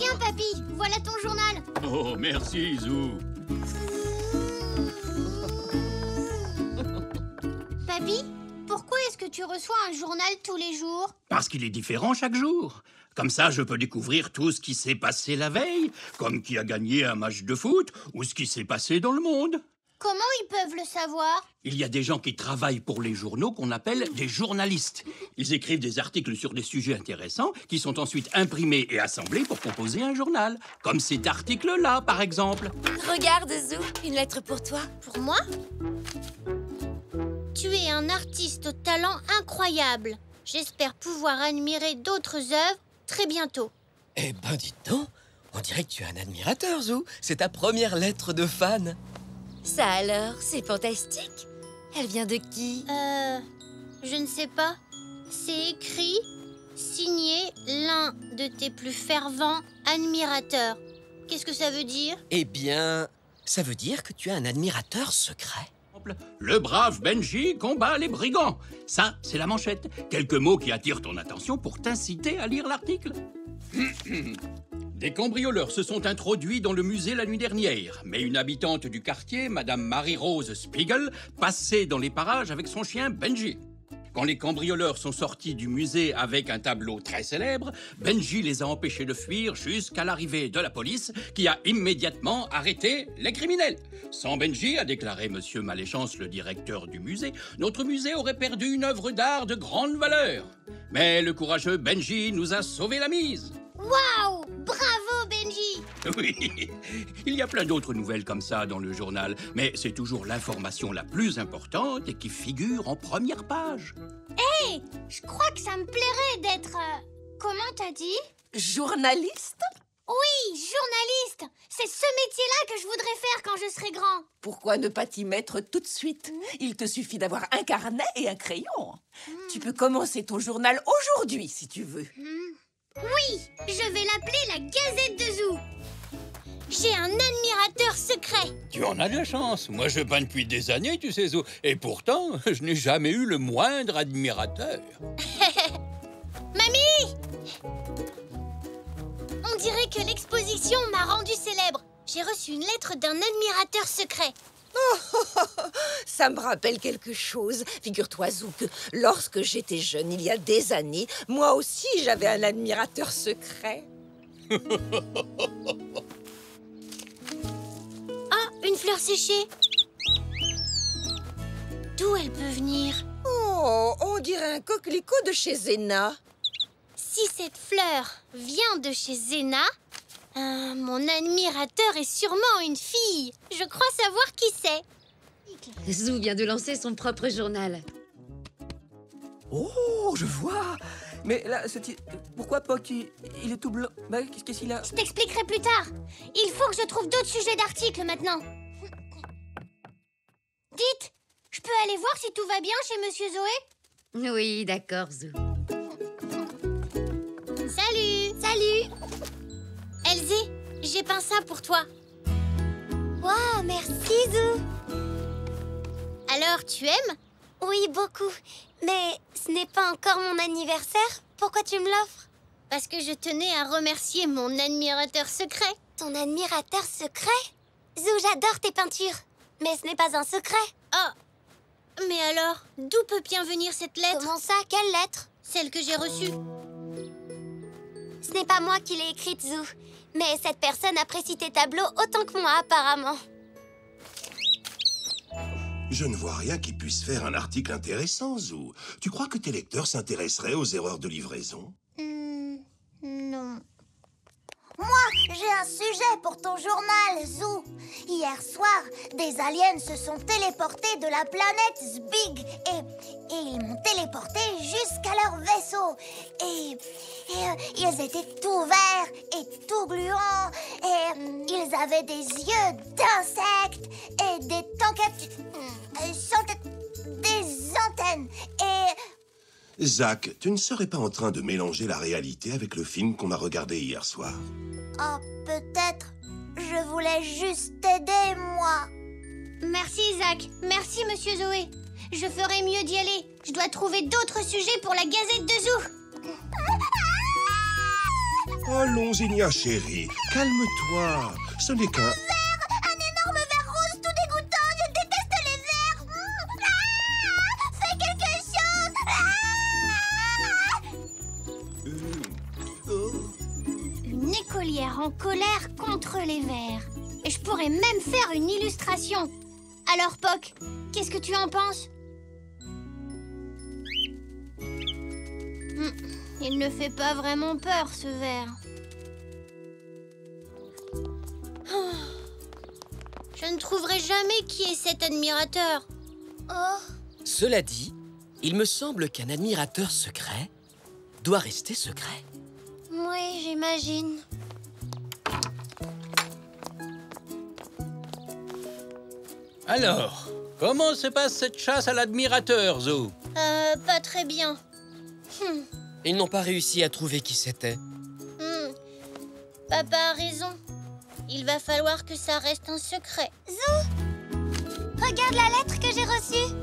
Tiens, papy, voilà ton journal. Oh, merci, Zou. Papy, pourquoi est-ce que tu reçois un journal tous les jours? Parce qu'il est différent chaque jour. Comme ça, je peux découvrir tout ce qui s'est passé la veille, comme qui a gagné un match de foot, ou ce qui s'est passé dans le monde. Comment ils peuvent le savoir? Il y a des gens qui travaillent pour les journaux qu'on appelle des journalistes. Ils écrivent des articles sur des sujets intéressants qui sont ensuite imprimés et assemblés pour composer un journal. Comme cet article-là, par exemple. Regarde, Zou, une lettre pour toi. Pour moi? Tu es un artiste au talent incroyable. J'espère pouvoir admirer d'autres œuvres très bientôt. Eh ben, dites donc, on dirait que tu es un admirateur, Zou. C'est ta première lettre de fan. Ça alors, c'est fantastique. Elle vient de qui? Je ne sais pas. C'est écrit, signé l'un de tes plus fervents admirateurs. Qu'est-ce que ça veut dire? Eh bien, ça veut dire que tu es un admirateur secret. Le brave Benji combat les brigands. Ça, c'est la manchette. Quelques mots qui attirent ton attention pour t'inciter à lire l'article. Des cambrioleurs se sont introduits dans le musée la nuit dernière, mais une habitante du quartier, Madame Marie-Rose Spiegel, passait dans les parages avec son chien Benji. Quand les cambrioleurs sont sortis du musée avec un tableau très célèbre, Benji les a empêchés de fuir jusqu'à l'arrivée de la police qui a immédiatement arrêté les criminels. Sans Benji, a déclaré Monsieur Maléchance, le directeur du musée, notre musée aurait perdu une œuvre d'art de grande valeur. Mais le courageux Benji nous a sauvé la mise. Waouh! Bravo, Benji! Oui, il y a plein d'autres nouvelles comme ça dans le journal, mais c'est toujours l'information la plus importante et qui figure en première page. Hé! Je crois que ça me plairait d'être... comment t'as dit? Journaliste? Oui, journaliste! C'est ce métier-là que je voudrais faire quand je serai grand. Pourquoi ne pas t'y mettre tout de suite? Il te suffit d'avoir un carnet et un crayon. Tu peux commencer ton journal aujourd'hui, si tu veux. Oui, je vais l'appeler la Gazette de Zou. J'ai un admirateur secret. Tu en as de la chance. Moi, je peins depuis des années, tu sais, Zou. Et pourtant, je n'ai jamais eu le moindre admirateur. Mamie! On dirait que l'exposition m'a rendu célèbre. J'ai reçu une lettre d'un admirateur secret. Ça me rappelle quelque chose. Figure-toi, Zou, que lorsque j'étais jeune, il y a des années, moi aussi, j'avais un admirateur secret. Ah, une fleur séchée. D'où elle peut venir? Oh, on dirait un coquelicot de chez Zena. Si cette fleur vient de chez Zena, mon admirateur est sûrement une fille. Je crois savoir qui c'est. Zou vient de lancer son propre journal. Oh, je vois. Mais là, pourquoi Poc, il est tout blanc? Bah, qu'est-ce qu'il a? Je t'expliquerai plus tard. Il faut que je trouve d'autres sujets d'articles maintenant. Dites, je peux aller voir si tout va bien chez Monsieur Zoé? Oui, d'accord, Zou. Salut! Salut! Elsie, j'ai peint ça pour toi. Waouh, merci, Zou! Alors, tu aimes? Oui, beaucoup. Mais ce n'est pas encore mon anniversaire. Pourquoi tu me l'offres? Parce que je tenais à remercier mon admirateur secret. Ton admirateur secret? Zou, j'adore tes peintures. Mais ce n'est pas un secret. Oh! Mais alors, d'où peut bien venir cette lettre? Comment ça? Quelle lettre? Celle que j'ai reçue. Ce n'est pas moi qui l'ai écrite, Zou. Mais cette personne apprécie tes tableaux autant que moi, apparemment. Je ne vois rien qui puisse faire un article intéressant, Zou. Tu crois que tes lecteurs s'intéresseraient aux erreurs de livraison? Non. Moi, j'ai un sujet pour ton journal, Zou. Hier soir, des aliens se sont téléportés de la planète Zbig et ils m'ont téléporté jusqu'à leur vaisseau. Et ils étaient tout verts et tout gluants et ils avaient des yeux d'insectes et des des antennes et... Zach, tu ne serais pas en train de mélanger la réalité avec le film qu'on a regardé hier soir? Oh, peut-être. Je voulais juste t'aider, moi. Merci, Zach. Merci, Monsieur Zoé. Je ferai mieux d'y aller. Je dois trouver d'autres sujets pour la Gazette de Zou. Allons, Zinnia chérie, calme-toi. Ce n'est qu'un... Un énorme ver rose tout dégoûtant. Je déteste les vers. Fais quelque chose. Une écolière en colère contre les vers. Et je pourrais même faire une illustration. Alors, Poc, qu'est-ce que tu en penses? Il ne fait pas vraiment peur, ce ver. Je ne trouverai jamais qui est cet admirateur. Oh, Cela dit, il me semble qu'un admirateur secret doit rester secret. Oui, j'imagine. Alors, comment se passe cette chasse à l'admirateur, Zou? Pas très bien. Ils n'ont pas réussi à trouver qui c'était. Papa a raison. Il va falloir que ça reste un secret. regarde la lettre que j'ai reçue.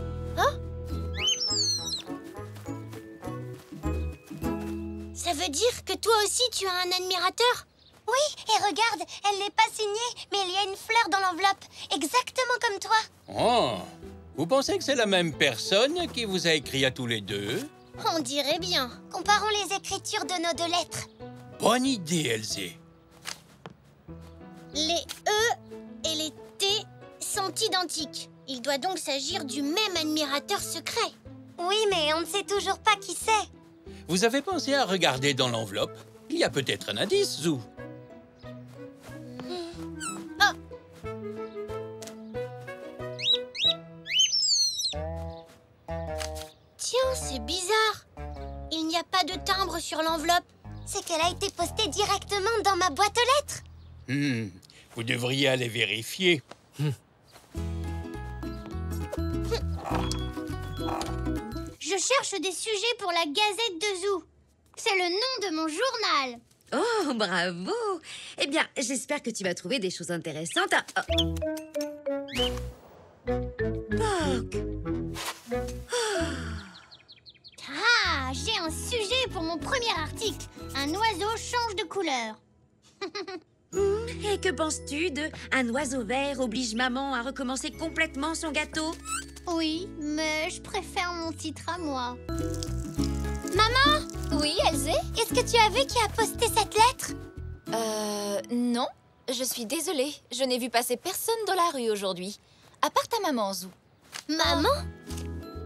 Ça veut dire que toi aussi tu as un admirateur? Oui, et regarde, elle n'est pas signée, mais il y a une fleur dans l'enveloppe, exactement comme toi. Oh, vous pensez que c'est la même personne qui vous a écrit à tous les deux? On dirait bien. Comparons les écritures de nos 2 lettres. Bonne idée, Elzé. Les E et les T sont identiques. Il doit donc s'agir du même admirateur secret. Oui, mais on ne sait toujours pas qui c'est. Vous avez pensé à regarder dans l'enveloppe? Il y a peut-être un indice, Zou. Tiens, c'est bizarre. Il n'y a pas de timbre sur l'enveloppe. C'est qu'elle a été postée directement dans ma boîte aux lettres. Vous devriez aller vérifier. Je cherche des sujets pour la Gazette de Zou. C'est le nom de mon journal. Oh, bravo! Eh bien, j'espère que tu vas trouver des choses intéressantes. Poc! Ah, j'ai un sujet pour mon premier article. Un oiseau change de couleur. Et que penses-tu de un oiseau vert oblige maman à recommencer complètement son gâteau? Oui, mais je préfère mon titre à moi. Maman? Oui, Elzé, est-ce que tu as vu qui a posté cette lettre? Non. Je suis désolée. Je n'ai vu passer personne dans la rue aujourd'hui. À part ta maman, Zou. Maman?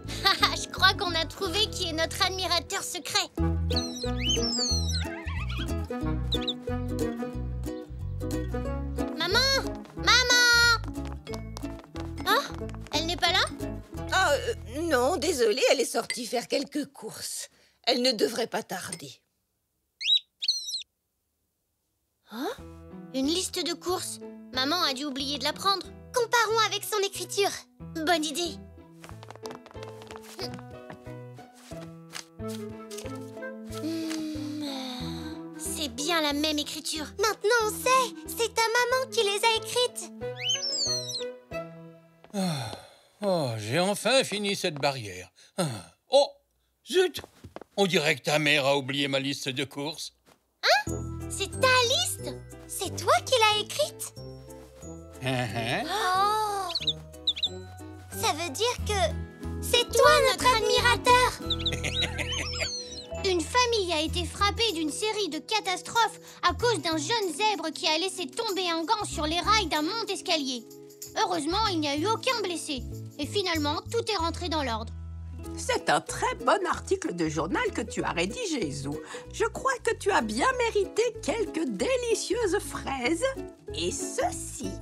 Je crois qu'on a trouvé qui est notre admirateur secret. Maman! Maman! Ah, elle n'est pas là? Non, désolée, elle est sortie faire quelques courses. Elle ne devrait pas tarder. Une liste de courses. Maman a dû oublier de la prendre. Comparons avec son écriture. Bonne idée. C'est bien la même écriture. Maintenant on sait, c'est ta maman qui les a écrites. Oh, j'ai enfin fini cette barrière. Oh, zut! On dirait que ta mère a oublié ma liste de courses. C'est ta liste? C'est toi qui l'as écrite? Oh! Ça veut dire que c'est toi notre admirateur. Une famille a été frappée d'une série de catastrophes à cause d'un jeune zèbre qui a laissé tomber un gant sur les rails d'un monte-escalier. Heureusement, il n'y a eu aucun blessé. Et finalement, tout est rentré dans l'ordre. C'est un très bon article de journal que tu as rédigé, Zou. Je crois que tu as bien mérité quelques délicieuses fraises. Et ceci.